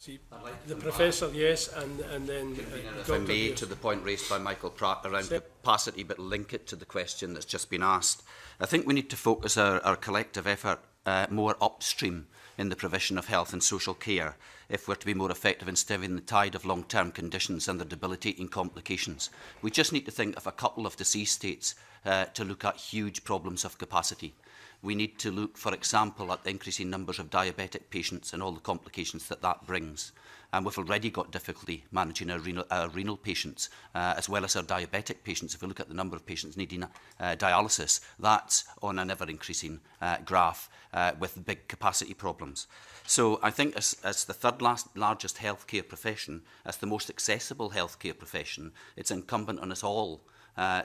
See, the Professor, yes, and then... if I may, to the point raised by Michael Pratt around capacity, but link it to the question that's just been asked. I think we need to focus our collective effort more upstream in the provision of health and social care if we're to be more effective in stemming the tide of long-term conditions and their debilitating complications. We just need to think of a couple of disease states to look at huge problems of capacity. We need to look, for example, at the increasing numbers of diabetic patients and all the complications that that brings. And we've already got difficulty managing our renal patients, as well as our diabetic patients. If we look at the number of patients needing dialysis, that's on an ever-increasing graph with big capacity problems. So I think as the third largest healthcare profession, as the most accessible healthcare profession, it's incumbent on us all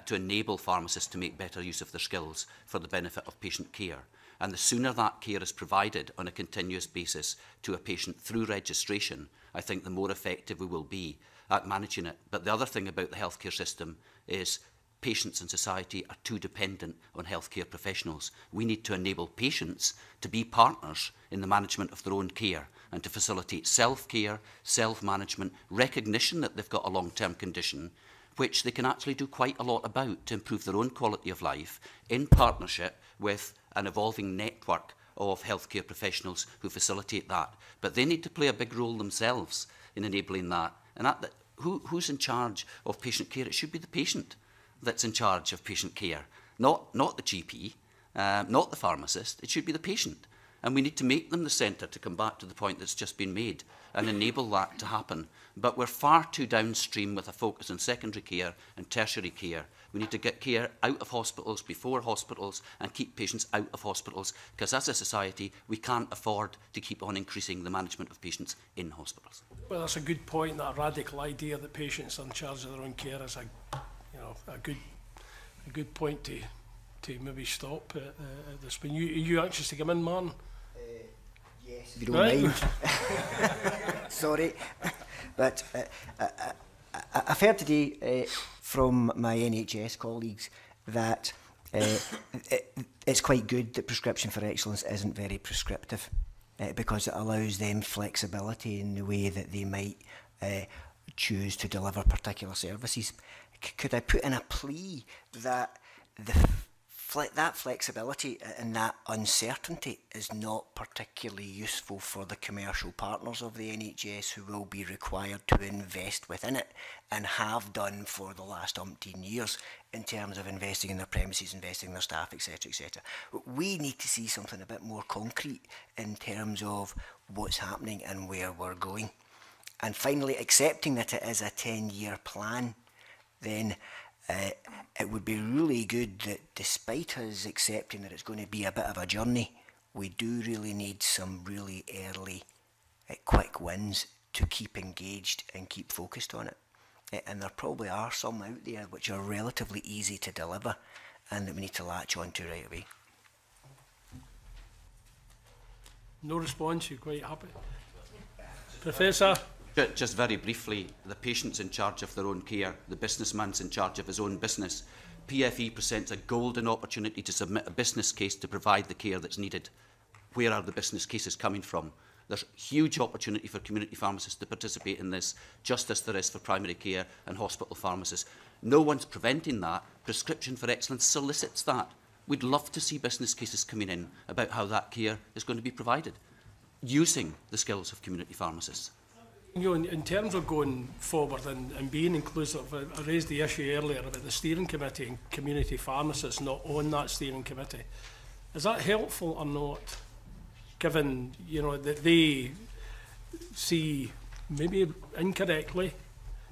to enable pharmacists to make better use of their skills for the benefit of patient care. And the sooner that care is provided on a continuous basis to a patient through registration, I think the more effective we will be at managing it. But the other thing about the healthcare system is patients and society are too dependent on healthcare professionals. We need to enable patients to be partners in the management of their own care and to facilitate self-care, self-management, recognition that they've got a long-term condition, which they can actually do quite a lot about to improve their own quality of life in partnership with an evolving network of healthcare professionals who facilitate that. But they need to play a big role themselves in enabling that. And who's in charge of patient care? It should be the patient that's in charge of patient care, not the GP, not the pharmacist. It should be the patient. And we need to make them the centre, to come back to the point that's just been made, and enable that to happen. But we're far too downstream with a focus on secondary care and tertiary care. We need to get care out of hospitals, before hospitals, and keep patients out of hospitals, because as a society, we can't afford to keep on increasing the management of patients in hospitals. Well, that's a good point. That radical idea that patients are in charge of their own care is a good point to maybe stop at this point. Are you anxious to come in, Martin? Yes, if you don't mind. Sorry. But I've heard today from my NHS colleagues that it's quite good that prescription for excellence isn't very prescriptive because it allows them flexibility in the way that they might choose to deliver particular services. Could I put in a plea that that flexibility and that uncertainty is not particularly useful for the commercial partners of the NHS who will be required to invest within it and have done for the last umpteen years in terms of investing in their premises, investing in their staff, etc., etc. We need to see something a bit more concrete in terms of what's happening and where we're going. And finally, accepting that it is a 10-year plan, then it would be really good that despite us accepting that it's going to be a bit of a journey, we do really need some really early, quick wins to keep engaged and keep focused on it. And there probably are some out there which are relatively easy to deliver and that we need to latch on to right away. No response, you're quite happy. Professor? Just very briefly, the patient's in charge of their own care, the businessman's in charge of his own business. PFE presents a golden opportunity to submit a business case to provide the care that's needed. Where are the business cases coming from? There's huge opportunity for community pharmacists to participate in this, just as there is for primary care and hospital pharmacists. No one's preventing that. Prescription for Excellence solicits that. We'd love to see business cases coming in about how that care is going to be provided, using the skills of community pharmacists. You know, in terms of going forward and being inclusive, I raised the issue earlier about the steering committee and community pharmacists not on that steering committee. Is that helpful or not, given that they see, maybe incorrectly,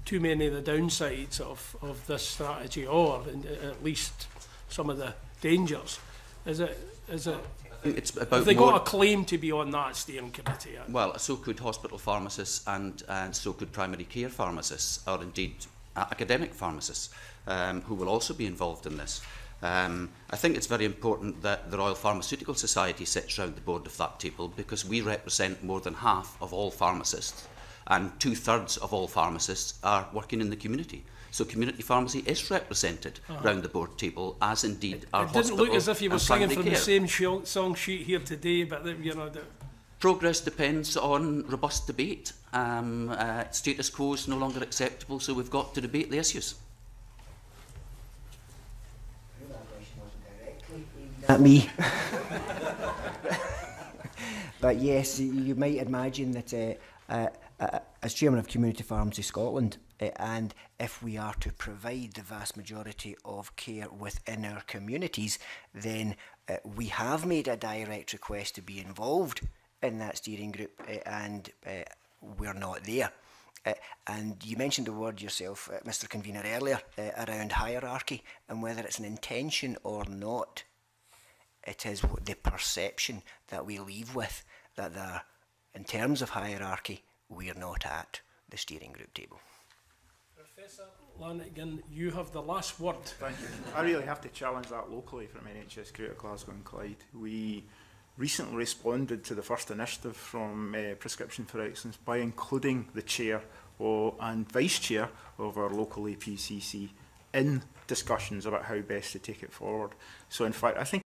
too many of the downsides of this strategy, or at least some of the dangers? Is it? It's about have they got a claim to be on that steering committee? Well, so could hospital pharmacists and so could primary care pharmacists, or indeed academic pharmacists, who will also be involved in this. I think it's very important that the Royal Pharmaceutical Society sits round the board of that table, because we represent more than half of all pharmacists, and 2/3 of all pharmacists are working in the community. So community pharmacy is represented round the board table, as indeed our hospital. It didn't look as if you were singing from the same song sheet here today, but Progress depends on robust debate. Status quo is no longer acceptable, so we've got to debate the issues. At me. But yes, you might imagine that as Chairman of Community Pharmacy Scotland, and if we are to provide the vast majority of care within our communities, then we have made a direct request to be involved in that steering group, and we're not there. And you mentioned the word yourself, Mr. Convener, earlier around hierarchy, and whether it's an intention or not, it is the perception that we leave with, that in terms of hierarchy, we are not at the steering group table. Professor Lanigan, you have the last word. Thank you. I really have to challenge that locally from NHS Greater Glasgow and Clyde. We recently responded to the first initiative from Prescription for Excellence by including the chair and vice chair of our local APCC in discussions about how best to take it forward. So in fact, I think